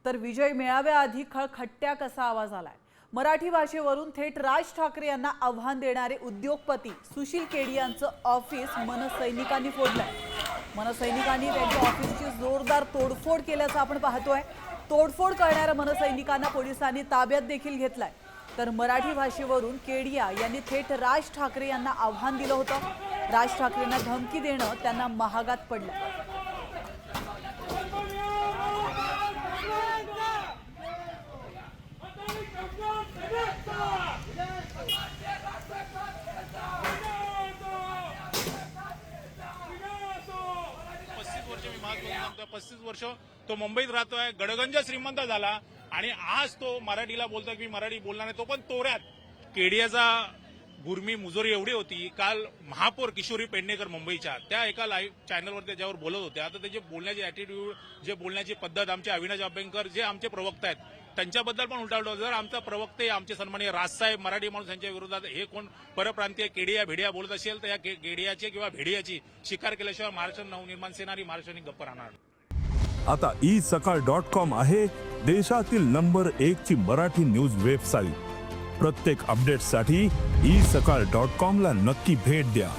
तर विजय मेळाव्याआधी खट्ट्या कसा आवाज आलाय। मराठी भाषेवरून थेट राज ठाकरे यांना आव्हान देणारे उद्योगपती सुशील केडी यांचं ऑफिस मनसैनिकांनी फोडलंय। मनसैनिकांनी त्यांच्या ऑफिसची जोरदार तोडफोड केल्याचं आपण पाहतोय। तोडफोड करणाऱ्या मनसैनिकांना पोलिसांनी ताब्यात देखील घेतलाय। तर मराठी भाषेवरून केडिया यांनी थेट राज ठाकरे यांना आव्हान दिलं होतं। राज ठाकरेंना धमकी देणं त्यांना महागात पडलं। मी 35 वर्ष तो मुंबईत राहतोय, गडगंज श्रीमंत झाला आणि आज तो मराठीला बोलतोय की मराठी बोलणार नाही, तो पण तोऱ्यात। केडियाचा गुरमी मुजोरी एवढी होती, काल महापौर किशोरी पेडणेकर मुंबईच्या त्या एका लाईव्ह चॅनलवर त्याच्यावर बोलत होते। आता त्याचे बोलण्याची ॲटिट्यूड, जे बोलण्याची पद्धत, आमचे अविनाश अभ्यंकर जे आमचे प्रवक्ता आहेत त्यांच्याबद्दल पण उलटावलं। जर आमचा प्रवक्ते आमचे सन्माननीय राजसाहेब मराठी माणूस यांच्या विरोधात हे कोण परप्रांतीय केडिया भेडिया बोलत असेल तर या केडियाची किंवा भेडियाची शिकार केल्याशिवाय महाराष्ट्र नवनिर्माण सेना आणि महाराष्ट्राने गप्प राहणार। आता isakal.com आहे देशातील नंबर 1 ची मराठी न्यूज वेबसाईट। प्रत्येक अपडेटसाठी isakal.com ला नक्की भेट द्या।